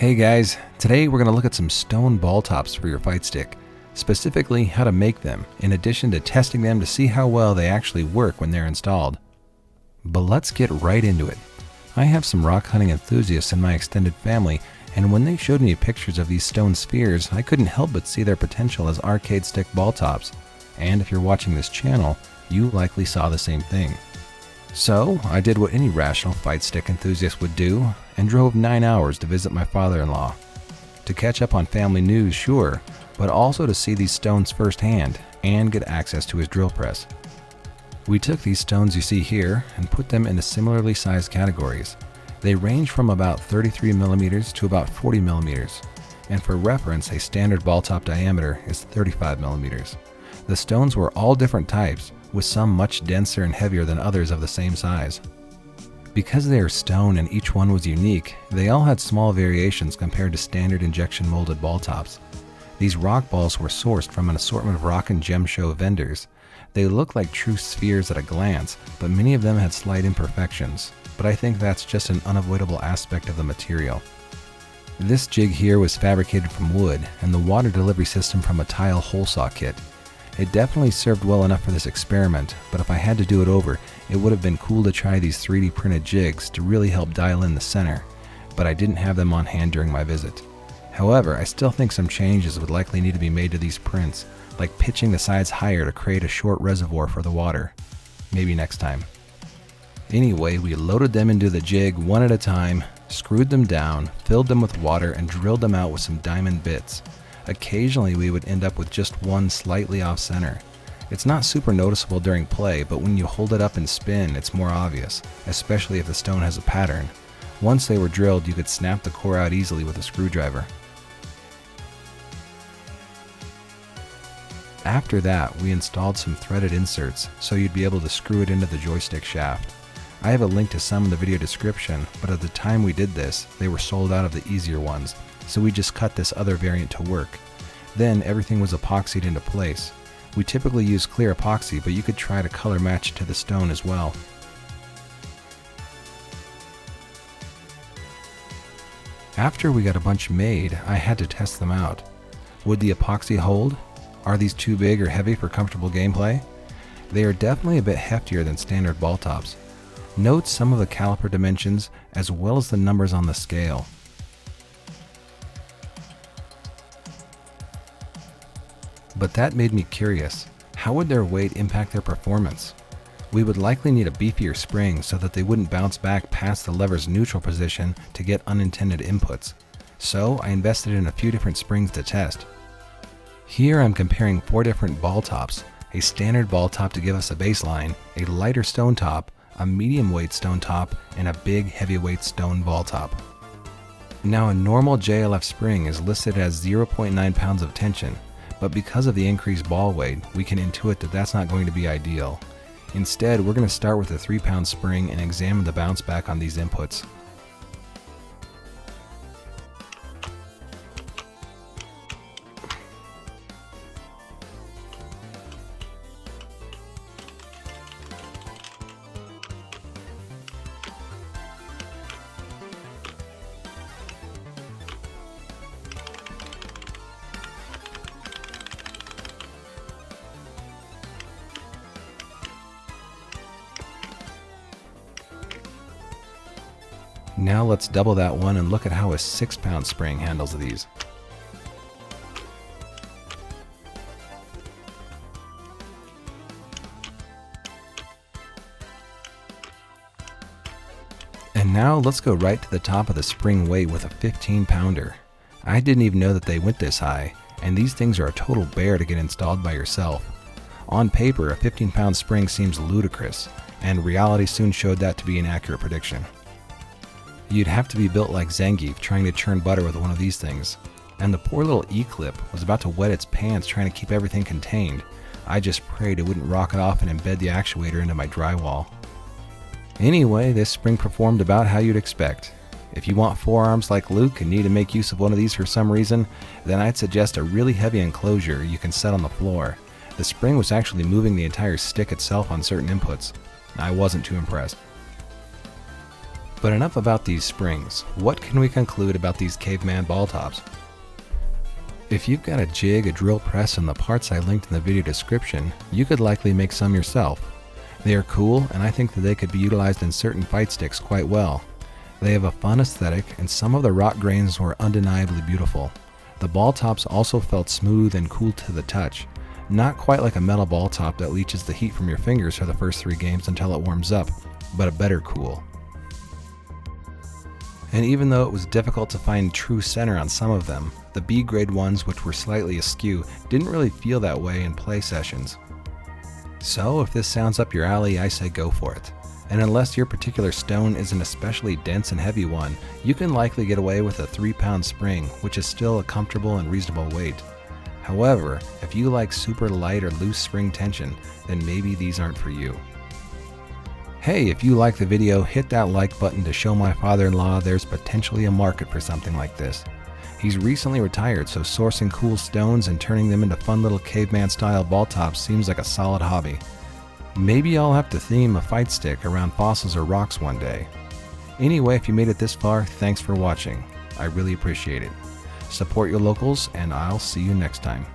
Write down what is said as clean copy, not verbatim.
Hey guys, today we're going to look at some stone ball tops for your fight stick, specifically how to make them, in addition to testing them to see how well they actually work when they're installed. But let's get right into it. I have some rock hunting enthusiasts in my extended family, and when they showed me pictures of these stone spheres, I couldn't help but see their potential as arcade stick ball tops. And if you're watching this channel, you likely saw the same thing. So I did what any rational fight stick enthusiast would do and drove 9 hours to visit my father-in-law. To catch up on family news, sure, but also to see these stones firsthand and get access to his drill press. We took these stones you see here and put them into similarly sized categories. They range from about 33 millimeters to about 40 millimeters, and for reference, a standard ball top diameter is 35 millimeters. The stones were all different types, with some much denser and heavier than others of the same size. Because they are stone and each one was unique, they all had small variations compared to standard injection molded ball tops. These rock balls were sourced from an assortment of rock and gem show vendors. They look like true spheres at a glance, but many of them had slight imperfections, but I think that's just an unavoidable aspect of the material. This jig here was fabricated from wood and the water delivery system from a tile hole saw kit. It definitely served well enough for this experiment, but if I had to do it over, it would have been cool to try these 3D printed jigs to really help dial in the center, but I didn't have them on hand during my visit. However, I still think some changes would likely need to be made to these prints, like pitching the sides higher to create a short reservoir for the water. Maybe next time. Anyway, we loaded them into the jig one at a time, screwed them down, filled them with water, and drilled them out with some diamond bits. Occasionally we would end up with just one slightly off center. It's not super noticeable during play, but when you hold it up and spin, it's more obvious, especially if the stone has a pattern. Once they were drilled, you could snap the core out easily with a screwdriver. After that, we installed some threaded inserts, so you'd be able to screw it into the joystick shaft. I have a link to some in the video description, but at the time we did this, they were sold out of the easier ones, so we just cut this other variant to work. Then everything was epoxied into place. We typically use clear epoxy, but you could try to color match it to the stone as well. After we got a bunch made, I had to test them out. Would the epoxy hold? Are these too big or heavy for comfortable gameplay? They are definitely a bit heftier than standard ball tops. Note some of the caliper dimensions as well as the numbers on the scale. But that made me curious. How would their weight impact their performance? We would likely need a beefier spring so that they wouldn't bounce back past the lever's neutral position to get unintended inputs. So I invested in a few different springs to test. Here I'm comparing 4 different ball tops, a standard ball top to give us a baseline, a lighter stone top, a medium weight stone top, and a big heavyweight stone ball top. Now a normal JLF spring is listed as 0.9 pounds of tension, but because of the increased ball weight, we can intuit that that's not going to be ideal. Instead, we're going to start with a 3-pound spring and examine the bounce back on these inputs. Now let's double that one and look at how a 6-pound spring handles these. And now let's go right to the top of the spring weight with a 15-pounder. I didn't even know that they went this high, and these things are a total bear to get installed by yourself. On paper, a 15-pound spring seems ludicrous, and reality soon showed that to be an accurate prediction. You'd have to be built like Zangief trying to churn butter with one of these things. And the poor little E-clip was about to wet its pants trying to keep everything contained. I just prayed it wouldn't rocket off and embed the actuator into my drywall. Anyway, this spring performed about how you'd expect. If you want forearms like Luke and need to make use of one of these for some reason, then I'd suggest a really heavy enclosure you can set on the floor. The spring was actually moving the entire stick itself on certain inputs. I wasn't too impressed. But enough about these springs. What can we conclude about these caveman ball tops? If you've got a jig, a drill press, and the parts I linked in the video description, you could likely make some yourself. They are cool, and I think that they could be utilized in certain fight sticks quite well. They have a fun aesthetic, and some of the rock grains were undeniably beautiful. The ball tops also felt smooth and cool to the touch. Not quite like a metal ball top that leaches the heat from your fingers for the first 3 games until it warms up, but a better cool. And even though it was difficult to find true center on some of them, the B-grade ones, which were slightly askew, didn't really feel that way in play sessions. So if this sounds up your alley, I say go for it. And unless your particular stone is an especially dense and heavy one, you can likely get away with a 3-pound spring, which is still a comfortable and reasonable weight. However, if you like super light or loose spring tension, then maybe these aren't for you. Hey, if you like the video, hit that like button to show my father-in-law there's potentially a market for something like this. He's recently retired, so sourcing cool stones and turning them into fun little caveman-style ball tops seems like a solid hobby. Maybe I'll have to theme a fight stick around fossils or rocks one day. Anyway, if you made it this far, thanks for watching. I really appreciate it. Support your locals, and I'll see you next time.